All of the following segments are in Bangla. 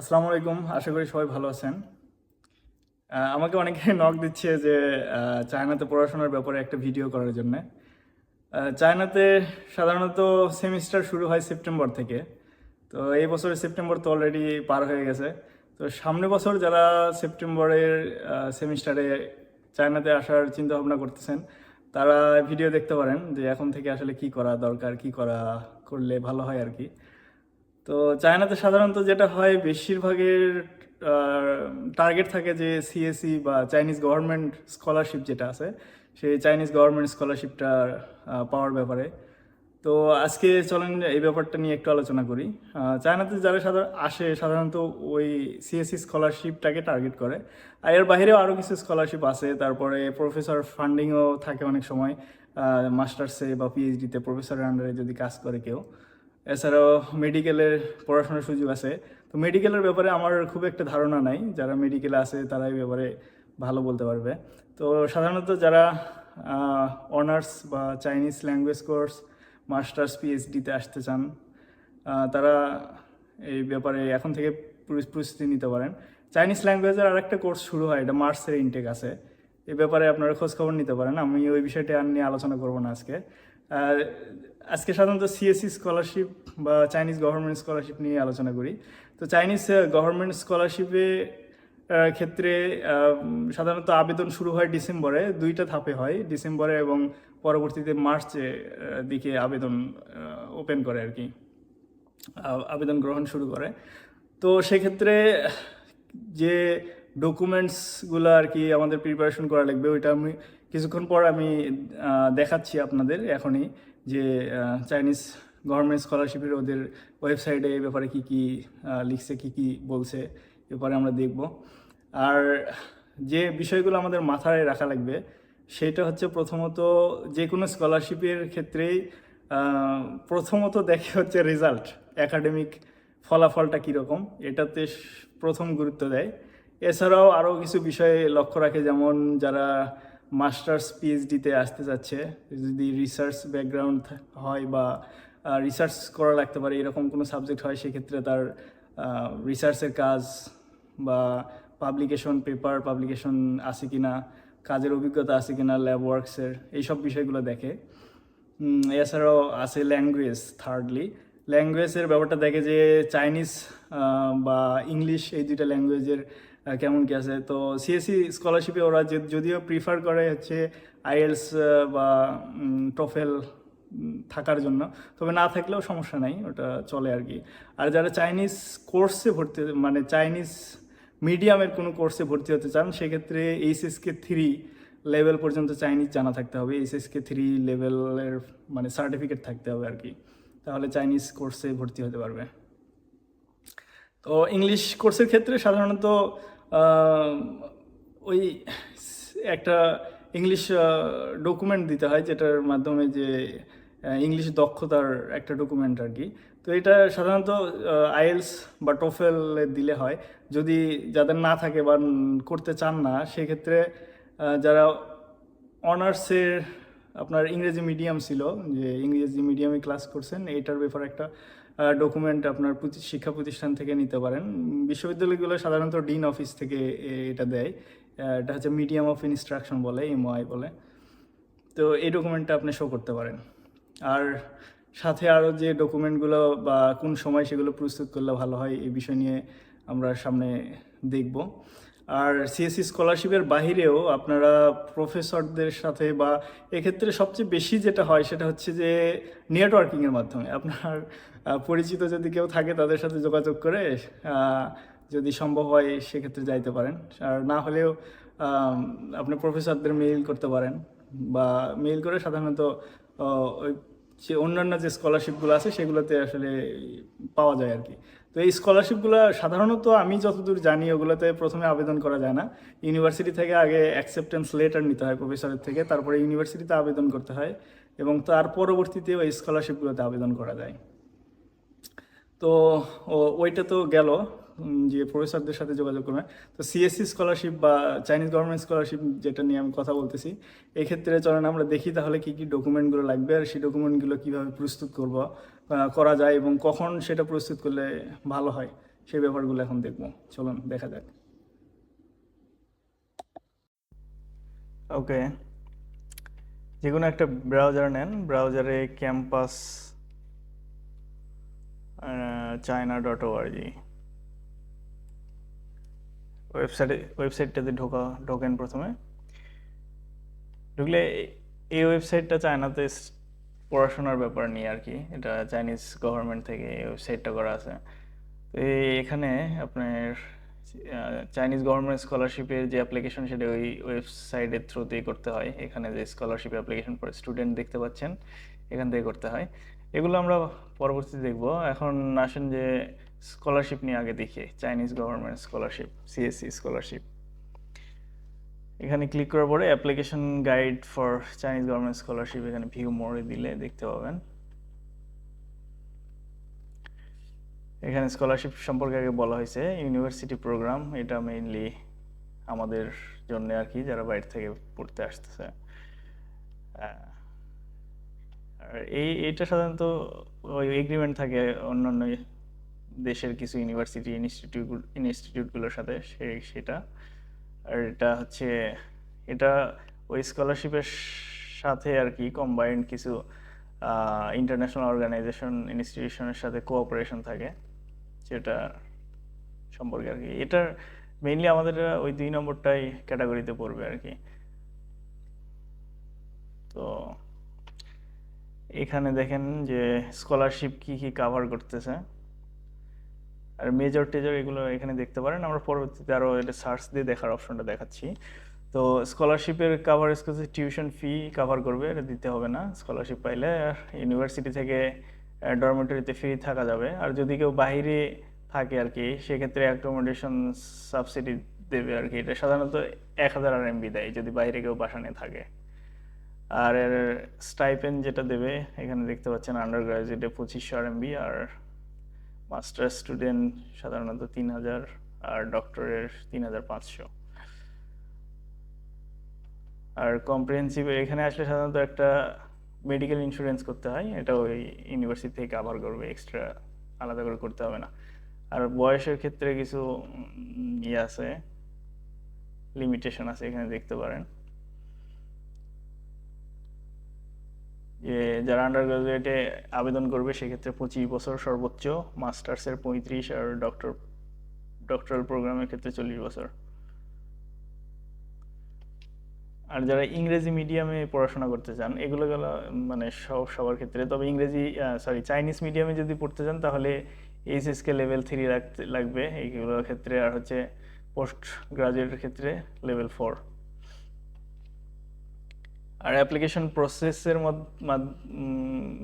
আসসালামু আলাইকুম, আশা করি সবাই ভালো আছেন। আমাকে অনেকে নক দিচ্ছে যে চায়নাতে পড়াশোনার ব্যাপারে একটা ভিডিও করার জন্য। চায়নাতে সাধারণত সেমিস্টার শুরু হয় সেপ্টেম্বর থেকে। তো এই বছরের সেপ্টেম্বর তো অলরেডি পার হয়ে গেছে। তো সামনের বছর যারা সেপ্টেম্বরের সেমিস্টারে চায়নাতে আসার চিন্তা ভাবনা করতেছেন, তারা ভিডিও দেখতে পারেন যে এখন থেকে আসলে কি করা দরকার, কি করা করলে ভালো হয় আর কি। তো চায়নাতে সাধারণত যেটা হয়, বেশিরভাগের টার্গেট থাকে যে সিএসসি বা চাইনিজ গভর্নমেন্ট স্কলারশিপ যেটা আছে, সেই চাইনিজ গভর্নমেন্ট স্কলারশিপটা পাওয়ার ব্যাপারে। তো আজকে চলেন এই ব্যাপারটা নিয়ে একটু আলোচনা করি। চায়নাতে যারা আসে সাধারণত ওই সিএসসি স্কলারশিপটাকে টার্গেট করে। আর এর বাইরেও আরও কিছু স্কলারশিপ আছে, তারপরে প্রফেসর ফান্ডিংও থাকে অনেক সময়। মাস্টার্সে বা পিএইচডিতে প্রফেসরের আন্ডারে যদি কাজ করে কেউ। এছাড়াও মেডিকেলের পড়াশোনার সুযোগ আছে। তো মেডিকেলের ব্যাপারে আমার খুব একটা ধারণা নাই, যারা মেডিকেলে আছে তারা এই ব্যাপারে ভালো বলতে পারবে। তো সাধারণত যারা অনার্স বা চাইনিজ ল্যাঙ্গুয়েজ কোর্স মাস্টার্স পিএইচডিতে আসতে চান, তারা এই ব্যাপারে এখন থেকে প্রস্তুতি নিতে পারেন। চাইনিজ ল্যাঙ্গুয়েজের আর একটা কোর্স শুরু হয়, এটা মার্চের ইনটেক আছে। এই ব্যাপারে আপনারা খোঁজ খবর নিতে পারেন, আমি ওই বিষয়টা আর নিয়ে আলোচনা করবো না আজকে। আর আজকে সাধারণত সিএসসি স্কলারশিপ বা চাইনিজ গভর্নমেন্ট স্কলারশিপ নিয়ে আলোচনা করি। তো চাইনিজ গভর্নমেন্ট স্কলারশিপে ক্ষেত্রে সাধারণত আবেদন শুরু হয় ডিসেম্বরে, দুইটা ধাপে হয়, ডিসেম্বরে এবং পরবর্তীতে মার্চে দিকে আবেদন ওপেন করে আর কি, আবেদন গ্রহণ শুরু করে। তো সেক্ষেত্রে যে ডকুমেন্টসগুলো আর কি আমাদের প্রিপারেশন করা লাগবে, ওইটা আমি কিছুক্ষণ পর আমি দেখাচ্ছি আপনাদের এখনই, যে চাইনিজ গভর্নমেন্ট স্কলারশিপের ওদের ওয়েবসাইটে এই ব্যাপারে কী কী লিখছে, কী কী বলছে, এরপরে আমরা দেখব। আর যে বিষয়গুলো আমাদের মাথায় রাখা লাগবে সেটা হচ্ছে, প্রথমত যে কোনো স্কলারশিপের ক্ষেত্রেই প্রথমত দেখে হচ্ছে রেজাল্ট, একাডেমিক ফলাফলটা কীরকম, এটাতে প্রথম গুরুত্ব দেয়। এছাড়াও আরও কিছু বিষয়ে লক্ষ্য রাখে, যেমন যারা মাস্টার্স পিএইচডিতে আসতে চাচ্ছে, যদি রিসার্চ ব্যাকগ্রাউন্ড হয় বা রিসার্চ করা লাগতে পারে এরকম কোনো সাবজেক্ট হয়, সেক্ষেত্রে তার রিসার্চের কাজ বা পাবলিকেশন, পেপার পাবলিকেশন আছে কি না, কাজের অভিজ্ঞতা আছে কি না, ল্যাব ওয়ার্কসের, এইসব বিষয়গুলো দেখে। এছাড়াও আছে ল্যাঙ্গুয়েজ, থার্ডলি ল্যাঙ্গুয়েজের ব্যাপারটা দেখে যে চাইনিজ বা ইংলিশ, এই দুইটা ল্যাঙ্গুয়েজের কেমন কী আছে। তো সিএসসি স্কলারশিপে ওরা যদিও প্রিফার করে হচ্ছে আইএলস বা টোফেল থাকার জন্য, তবে না থাকলেও সমস্যা নাই, ওটা চলে আর কি। আর যারা চাইনিজ কোর্সে ভর্তি, মানে চাইনিজ মিডিয়ামের কোনো কোর্সে ভর্তি হতে চান, সেক্ষেত্রে এইচএসকে 3 লেভেল পর্যন্ত চাইনিজ জানা থাকতে হবে, এইচএসকে 3 লেভেলের মানে সার্টিফিকেট থাকতে হবে আর কি, তাহলে চাইনিজ কোর্সে ভর্তি হতে পারবে। তো ইংলিশ কোর্সের ক্ষেত্রে সাধারণত ওই একটা ইংলিশ ডকুমেন্ট দিতে হয়, যেটার মাধ্যমে যে ইংলিশ দক্ষতার একটা ডকুমেন্ট আর কি। তো এটা সাধারণত আইএলস বা টোফেল দিলে হয়। যদি যাদের না থাকে বা করতে চান না, সেক্ষেত্রে যারা অনার্সের আপনার ইংরেজি মিডিয়াম ছিল, যে ইংরেজি মিডিয়ামে ক্লাস করছেন, এইটার ব্যাপারে একটা ডকুমেন্ট আপনার শিক্ষা প্রতিষ্ঠান থেকে নিতে পারেন। বিশ্ববিদ্যালয়গুলো সাধারণত ডিন অফিস থেকে এটা দেয়, এটা হচ্ছে মিডিয়াম অফ ইনস্ট্রাকশন বলে, এমওআই বলে। তো এই ডকুমেন্টটা আপনি শো করতে পারেন। আর সাথে আরও যে ডকুমেন্টগুলো বা কোন সময় সেগুলো প্রস্তুত করলে ভালো হয়, এই বিষয় নিয়ে আমরা সামনে দেখব। আর সিএসসি স্কলারশিপের বাহিরেও আপনারা প্রফেসরদের সাথে, বা এক্ষেত্রে সবচেয়ে বেশি যেটা হয় সেটা হচ্ছে যে নেটওয়ার্কিংয়ের মাধ্যমে আপনার পরিচিত যদি কেউ থাকে তাদের সাথে যোগাযোগ করে যদি সম্ভব হয় সেক্ষেত্রে যাইতে পারেন। আর না হলেও আপনি প্রফেসরদের মেইল করতে পারেন, বা মেইল করে সাধারণত ওই যে অন্যান্য যে স্কলারশিপগুলো আছে সেগুলোতে আসলে পাওয়া যায় আর কি। তো এই স্কলারশিপগুলো সাধারণত আমি যতদূর জানি ওগুলোতে প্রথমে আবেদন করা যায় না, ইউনিভার্সিটি থেকে আগে অ্যাকসেপ্টেন্স লেটার নিতে হয় প্রফেসরের থেকে, তারপরে ইউনিভার্সিটিতে আবেদন করতে হয়, এবং তার পরবর্তীতে ওই স্কলারশিপগুলোতে আবেদন করা যায়। তো ওইটা তো গেল যে প্রফেসরদের সাথে যোগাযোগ করবেন। তো সিএসসি স্কলারশিপ বা চাইনিজ গভর্নমেন্ট স্কলারশিপ যেটা নিয়ে আমি কথা বলতেছি, এক্ষেত্রে চলেন আমরা দেখি তাহলে কী কী ডকুমেন্টগুলো লাগবে, আর সেই ডকুমেন্টগুলো কীভাবে প্রস্তুত করা যায় এবং কখন সেটা প্রস্তুত করলে ভালো হয়, সেই ব্যাপারগুলো এখন দেখবো। চলুন দেখা যাক। ওকে, যে কোনো একটা ব্রাউজার নেন, ব্রাউজারে ক্যাম্পাস china.org ওয়েবসাইটটাতে ঢোকেন। প্রথমে ঢুকলে এই ওয়েবসাইটটা চায়নাতে পড়াশোনার ব্যাপার নিয়ে আর কি, এটা চাইনিজ গভর্নমেন্ট থেকে এই ওয়েবসাইটটা করা আছে। তো এখানে আপনার চাইনিজ গভর্নমেন্ট স্কলারশিপের যে অ্যাপ্লিকেশন সেটা ওই ওয়েবসাইটের থ্রুতেই করতে হয়। এখানে যে স্কলারশিপ অ্যাপ্লিকেশন ফর স্টুডেন্ট দেখতে পাচ্ছেন, এখান থেকে করতে হয়। এগুলো আমরা পরবর্তীতে দেখব। এখন আসেন যে স্কলারশিপ নিয়ে আগে দেখি। Chinese government scholarship, CSC scholarship, এখানে ক্লিক করার পরে application guide for Chinese government scholarship, এখানে ভিউ মোরে দিলে দেখতে পাবেন। এখানে স্কলারশিপ সম্পর্কে আগে বলা হয়েছে ইউনিভার্সিটি প্রোগ্রাম, এটা মেইনলি আমাদের জন্য আর কি, যারা বাইরে থেকে পড়তে আসতেছে। আর এইটা সাধারণত ওই এগ্রিমেন্ট থাকে অন্যান্য দেশের কিছু ইউনিভার্সিটি ইনস্টিটিউটগুলোর সাথে, সেটা। আর এটা ওই স্কলারশিপের সাথে আর কি কম্বাইন্ড কিছু ইন্টারন্যাশনাল অর্গানাইজেশন ইনস্টিটিউশনের সাথে কোঅপারেশন থাকে, যেটা সম্পর্কে আর কি। এটার মেইনলি আমাদের ওই 2 নম্বরটাই ক্যাটাগরিতে পড়বে আর কি। তো এখানে দেখেন যে স্কলারশিপ কি কি কাভার করতেছে, আর মেজর টেজর এগুলো এখানে দেখতে পারেন। আমরা পরবর্তীতে আরও এটা সার্চ দিয়ে দেখার অপশনটা দেখাচ্ছি। তো স্কলারশিপের কাভারেজ করছে টিউশন ফি কাভার করবে, এটা দিতে হবে না স্কলারশিপ পাইলে। আর ইউনিভার্সিটি থেকে ডরমেটরিতে ফ্রি থাকা যাবে। আর যদি কেউ বাইরে থাকে আর কি, সেক্ষেত্রে অ্যাকোমোডেশন সাবসিডি দেবে আর কি। এটা সাধারণত 1000 RMB দেয় যদি বাইরে কেউ বাসা নিয়ে থাকে। আর এর স্টাইপেন্ড যেটা দেবে এখানে দেখতে পাচ্ছেন, আন্ডার গ্রাজুয়েটে 2500 RMB, আর মাস্টার স্টুডেন্ট সাধারণত 3000, আর ডক্টরের 3500। আর কম্প্রিহেন্সিভ এখানে আসলে সাধারণত একটা মেডিকেল ইন্স্যুরেন্স করতে হয়, এটা ওই ইউনিভার্সিটি থেকে কাভার করবে, এক্সট্রা আলাদা করে করতে হবে না। আর বয়সের ক্ষেত্রে কিছু ইয়ে আছে, লিমিটেশন আছে, এখানে দেখতে পারেন যে যারা আন্ডার গ্রাজুয়েটে আবেদন করবে সেক্ষেত্রে 25 বছর সর্বোচ্চ, মাস্টার্সের 35, আর ডক্টরাল প্রোগ্রামের ক্ষেত্রে 40 বছর। আর যারা ইংরেজি মিডিয়ামে পড়াশোনা করতে চান, এগুলো মানে সবার ক্ষেত্রে, তবে চাইনিজ মিডিয়ামে যদি পড়তে চান তাহলে এইচএসকে লেভেল 3 লাগবে এইগুলোর ক্ষেত্রে। আর পোস্ট গ্রাজুয়েটের ক্ষেত্রে লেভেল 4। আর অ্যাপ্লিকেশন প্রসেসের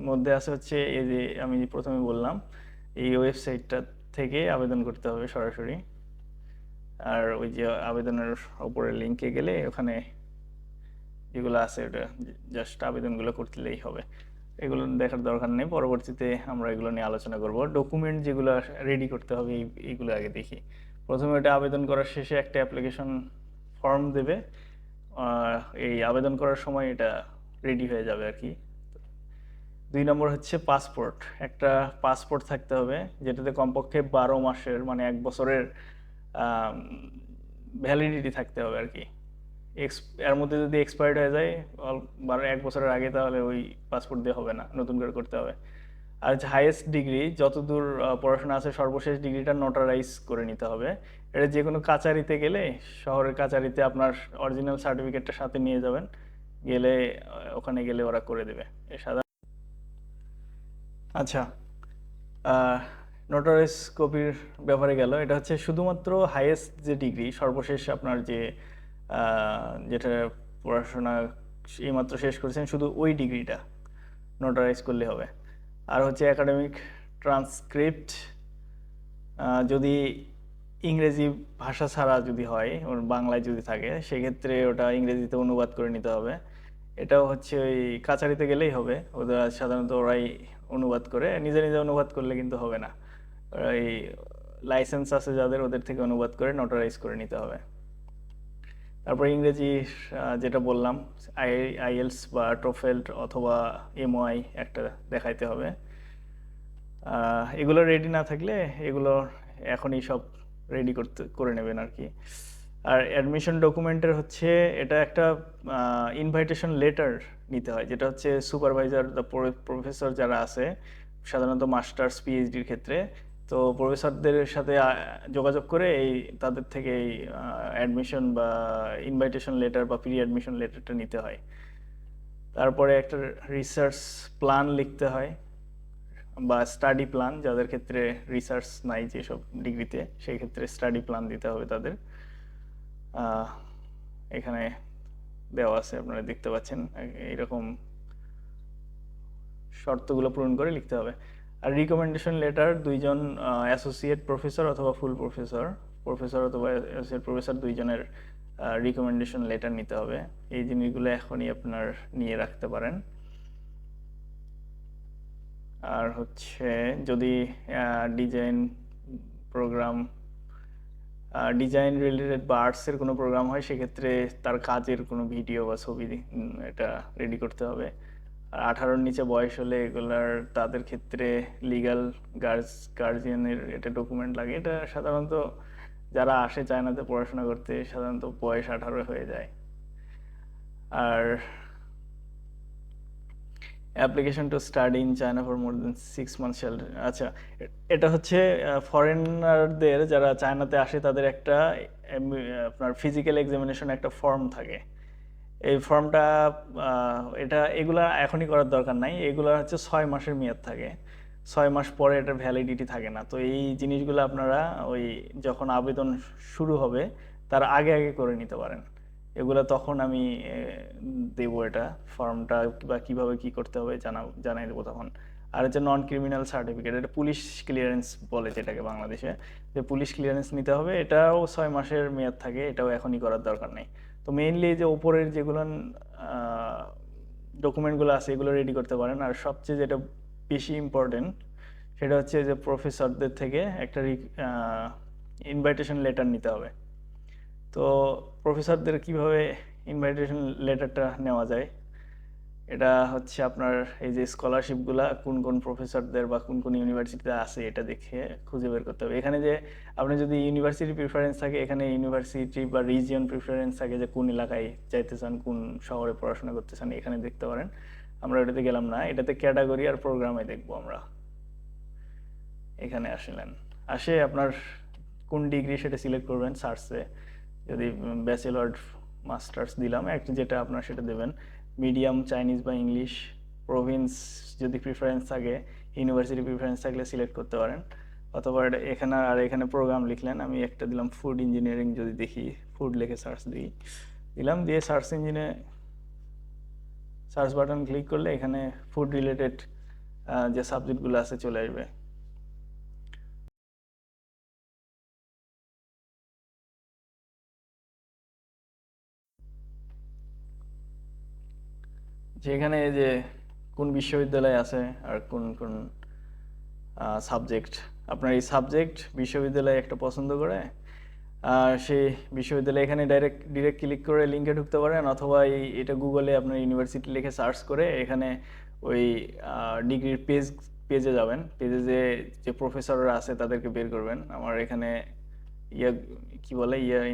মধ্যে আছে এই যে আমি প্রথমে বললাম, এই ওয়েবসাইটটা থেকে আবেদন করতে হবে সরাসরি। আর ওই যে আবেদনের উপরে লিঙ্কে গেলে ওখানে যেগুলো আছে ওটা জাস্ট আবেদনগুলো করতেই হবে, এগুলো দেখার দরকার নেই। পরবর্তীতে আমরা এগুলো নিয়ে আলোচনা করব। ডকুমেন্ট যেগুলো রেডি করতে হবে এইগুলো আগে দেখি। প্রথমে ওটা আবেদন করার শেষে একটা অ্যাপ্লিকেশন ফর্ম দেবে, এই আবেদন করার সময় এটা রেডি হয়ে যাবে আর কি। 2 নম্বর হচ্ছে পাসপোর্ট। একটা পাসপোর্ট থাকতে হবে যেটাতে কমপক্ষে 12 মাসের মানে 1 বছরের ভ্যালিডিটি থাকতে হবে আর কি। এর মধ্যে যদি এক্সপায়ার্ড হয়ে যায় 1 বছরের আগে, তাহলে ওই পাসপোর্ট দিয়ে হবে না, নতুন করে করতে হবে। আর হাইয়েস্ট ডিগ্রি যতদূর পড়াশোনা আছে সর্বশেষ ডিগ্রিটা নোটারাইজ করে নিতে হবে। এটা যে কোনো কাচারিতে গেলে, শহরের কাচারিতে আপনার অরিজিনাল সার্টিফিকেটটা সাথে নিয়ে যাবেন, গেলে ওখানে গেলে ওরা করে দেবে আচ্ছা, নোটারাইজ কপির ব্যাপারে গেল। এটা হচ্ছে শুধুমাত্র হাইয়েস্ট যে ডিগ্রি, সর্বশেষ আপনার যেটা পড়াশোনা এইমাত্র শেষ করেছেন, শুধু ওই ডিগ্রিটা নোটারাইজ করলে হবে। আর একাডেমিক ট্রান্সক্রিপ্ট, যদি ইংরেজি ভাষা ছাড়া যদি হয়, বাংলায় যদি থাকে, সেক্ষেত্রে ওটা ইংরেজিতে অনুবাদ করে নিতে হবে। এটাও ওই কাছারিতে গেলেই হবে, ওদের সাধারণত ওরাই অনুবাদ করে, নিজে নিজে অনুবাদ করলে কিন্তু হবে না, এই লাইসেন্স আছে যাদের, ওদের থেকে অনুবাদ করে নোটারাইজ করে নিতে হবে। তারপর ইংরেজি যেটা বললাম, আইএলস বা টোফেল অথবা এমওআই একটা দেখাইতে হবে। এগুলো রেডি না থাকলে এগুলো এখনই সব রেডি করে নেবেন আর কি। আর অ্যাডমিশন ডকুমেন্টের হচ্ছে এটা একটা ইনভাইটেশন লেটার নিতে হয়, যেটা হচ্ছে সুপারভাইজার বা প্রফেসর যারা আছে সাধারণত মাস্টার্স পিএইচডির ক্ষেত্রে, তো প্রফেসরদের সাথে যোগাযোগ করে তাদের থেকে এই অ্যাডমিশন বা ইনভাইটেশন লেটার বা প্রি অ্যাডমিশন লেটারটা নিতে হয়। তারপরে একটা রিসার্চ প্ল্যান লিখতে হয় বা স্টাডি প্ল্যান, যাদের ক্ষেত্রে রিসার্চ নাই যেসব ডিগ্রিতে, সেই ক্ষেত্রে স্টাডি প্ল্যান দিতে হবে তাদের। এখানে দেওয়া আছে, আপনারা দেখতে পাচ্ছেন, এইরকম শর্তগুলো পূরণ করে লিখতে হবে। আর রিকমেন্ডেশন লেটার দুইজন অ্যাসোসিয়েট প্রফেসর অথবা ফুল প্রফেসর অথবা অ্যাসোসিয়েট প্রফেসর দুইজনের রিকমেন্ডেশন লেটার নিতে হবে। এই জিনিসগুলো এখনই আপনার নিয়ে রাখতে পারেন। আর হচ্ছে যদি ডিজাইন প্রোগ্রাম, ডিজাইন রিলেটেড বা আর্টসের কোনো প্রোগ্রাম হয়, সেক্ষেত্রে তার কাজের কোনো ভিডিও বা ছবি এটা রেডি করতে হবে। আর 18-র নিচে বয়স হলে এগুলার তাদের ক্ষেত্রে লিগ্যাল গার্জিয়ানের এটা ডকুমেন্ট লাগে। এটা সাধারণত যারা আসে চায়নাতে পড়াশোনা করতে সাধারণত বয়স 18 হয়ে যায়। আর application to study in China for more than 6 months shall, আচ্ছা এটা হচ্ছে ফরেনারদের যারা চায়নাতে আসে তাদের একটা আপনার ফিজিক্যাল এক্সামিনেশন একটা ফর্ম থাকে। এই ফর্মটা এগুলা এখনই করার দরকার নাই, এগুলা হচ্ছে 6 মাসের মেয়াদ থাকে, 6 মাস পরে এটার ভ্যালিডিটি থাকে না। তো এই জিনিসগুলো আপনারা ওই যখন আবেদন শুরু হবে তার আগে আগে করে নিতে পারেন। এগুলো তখন আমি দেবো, এটা ফর্মটা বা কিভাবে কি করতে হবে জানাই দেবো তখন। আর হচ্ছে নন ক্রিমিনাল সার্টিফিকেট, এটা পুলিশ ক্লিয়ারেন্স বলে যেটাকে বাংলাদেশে, যে পুলিশ ক্লিয়ারেন্স নিতে হবে, এটাও 6 মাসের মেয়াদ থাকে, এটাও এখনই করার দরকার নেই। তো মেইনলি যে উপরের যেগুলো ডকুমেন্টগুলো আছে এগুলো রেডি করতে পারেন। আর সবচেয়ে যেটা বেশি ইম্পর্টেন্ট সেটা হচ্ছে যে প্রফেসরদের থেকে একটা ইনভাইটেশন লেটার নিতে হবে। তো প্রফেসরদের কিভাবে ইনভাইটেশন লেটারটা নেওয়া যায়, এটা হচ্ছে আপনার এই যে স্কলারশিপগুলা কোন কোন প্রফেসরদের বা কোন কোন ইউনিভার্সিটিতে আছে এটা দেখে খুঁজে বের করতে হবে। এখানে যে আপনি যদি ইউনিভার্সিটি প্রিফারেন্স থাকে, এখানে ইউনিভার্সিটি বা রিজিয়ন প্রিফারেন্স থাকে যে কোন এলাকায় যাইতে চান, কোন শহরে পড়াশোনা করতে চান, এখানে দেখতে পারেন। আমরা এটাতে গেলাম না, এটাতে ক্যাটাগরি আর প্রোগ্রামে দেখবো আমরা। এখানে আসে আপনার কোন ডিগ্রি সেটা সিলেক্ট করবেন সার্চে, যদি ব্যাচেলর মাস্টার্স দিলাম একটা, যেটা আপনার সেটা দেবেন। মিডিয়াম চাইনিজ বা ইংলিশ, প্রভিন্স যদি প্রিফারেন্স থাকে, ইউনিভার্সিটি প্রিফারেন্স থাকলে সিলেক্ট করতে পারেন। অথবা এখানে প্রোগ্রাম লিখলেন, আমি একটা দিলাম ফুড ইঞ্জিনিয়ারিং, যদি দেখি ফুড লিখে সার্চ দিলাম, দিয়ে সার্চ ইঞ্জিনে সার্চ বাটন ক্লিক করলে এখানে ফুড রিলেটেড যে সাবজেক্টগুলো আছে চলে আসবে। যেখানে যে কোন বিশ্ববিদ্যালয় আছে আর কোন কোন সাবজেক্ট, আপনার এই সাবজেক্ট বিশ্ববিদ্যালয় একটা পছন্দ করে সেই বিশ্ববিদ্যালয়ে এখানে ডিরেক্ট ক্লিক করে লিঙ্কে ঢুকতে পারেন, অথবা এটা গুগলে আপনার ইউনিভার্সিটি লিখে সার্চ করে এখানে ওই ডিগ্রির পেজে যাবেন, পেজে যে প্রফেসররা আছে তাদেরকে বের করবেন। আমার এখানে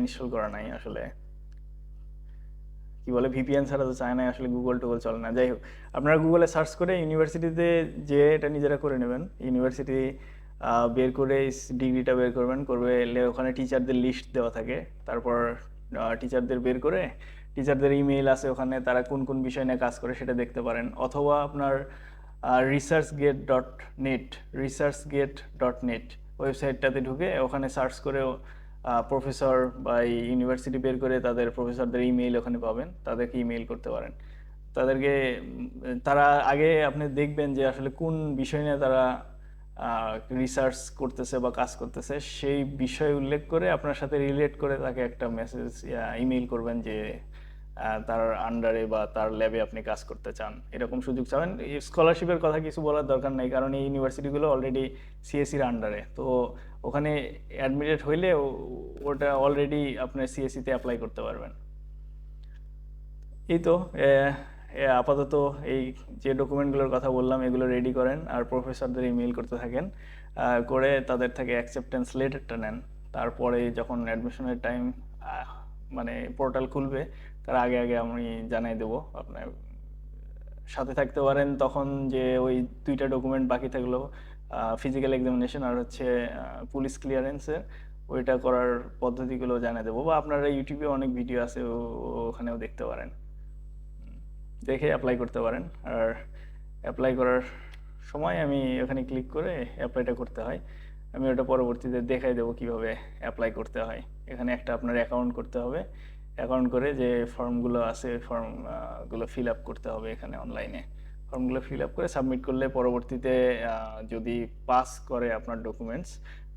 ইনস্টল করা নাই আসলে, ভিপিএন ছাড়া তো চায় না আসলে, গুগল টুগল চলে না। যাই হোক, আপনারা গুগলে সার্চ করে ইউনিভার্সিটিতে যে এটা নিজেরা করে নেবেন, ইউনিভার্সিটি বের করে ডিগ্রিটা বের করবে ওখানে টিচারদের লিস্ট দেওয়া থাকে। তারপর টিচারদের বের করে টিচারদের ইমেইল আছে ওখানে, তারা কোন কোন বিষয় নিয়ে কাজ করে সেটা দেখতে পারেন। অথবা আপনার researchgate.net ওয়েবসাইটটাতে ঢুকে ওখানে সার্চ করেও প্রফেসর বা ইউনিভার্সিটি বের করে তাদের প্রফেসরদের ইমেইল ওখানে পাবেন, তাদেরকে ইমেইল করতে পারেন। তারা আগে আপনি দেখবেন যে আসলে কোন বিষয় নিয়ে তারা রিসার্চ করতেছে বা কাজ করতেছে, সেই বিষয় উল্লেখ করে আপনার সাথে রিলেট করে তাকে একটা মেসেজ ইমেইল করবেন যে তার আন্ডারে বা তার ল্যাবে আপনি কাজ করতে চান, এরকম সুযোগ চাবেন। স্কলারশিপের কথা কিছু বলার দরকার নেই, কারণ এই ইউনিভার্সিটিগুলো অলরেডি সিএসসির আন্ডারে, তো ওখানে অ্যাডমিটেড হইলে ওটা অলরেডি আপনার সিএসসিতে অ্যাপ্লাই করতে পারবেন। এই তো আপাতত এই যে ডকুমেন্টগুলোর কথা বললাম এগুলো রেডি করেন আর প্রফেসরদের ইমেল করতে থাকেন, করে তাদের থেকে অ্যাকসেপ্টেন্স লেটারটা নেন। তারপরে যখন অ্যাডমিশনের টাইম মানে পোর্টাল খুলবে তার আগে আগে আমি জানাই দেবো। আপনার সাথে থাকতে পারেন তখন, যে ওই দুইটা ডকুমেন্ট বাকি থাকলো, ফিজিক্যাল এক্সামিনেশন আর হচ্ছে পুলিশ ক্লিয়ারেন্সের, ওইটা করার পদ্ধতিগুলো জানিয়ে দেবো। বা আপনারা ইউটিউবে অনেক ভিডিও আছে, ওখানেও দেখতে পারেন, দেখে অ্যাপ্লাই করতে পারেন। আর অ্যাপ্লাই করার সময় আমি ওখানে ক্লিক করে অ্যাপ্লাইটা করতে হয়, আমি ওটা পরবর্তীতে দেখাই দেবো কিভাবে অ্যাপ্লাই করতে হয়। এখানে একটা আপনার অ্যাকাউন্ট করতে হবে, অ্যাকাউন্ট করে যে ফর্মগুলো আছে ফর্মগুলো ফিল আপ করতে হবে এখানে অনলাইনে। ফর্মগুলো ফিল আপ করে সাবমিট করলে পরবর্তীতে যদি পাস করে আপনার ডকুমেন্টস,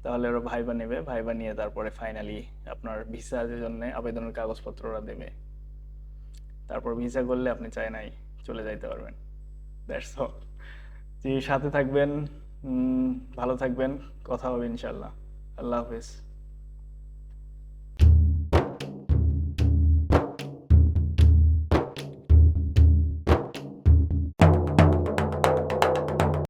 তাহলে ওরা ভাইবা নেবে, ভাইবা নিয়ে তারপরে ফাইনালি আপনার ভিসার জন্য আবেদনের কাগজপত্র ওরা দেবে। তারপর ভিসা করলে আপনি চায়নায় চলে যাইতে পারবেন। That's all. জি, সাথে থাকবেন, ভালো থাকবেন, কথা হবে ইনশাল্লাহ। আল্লাহ হাফেজ।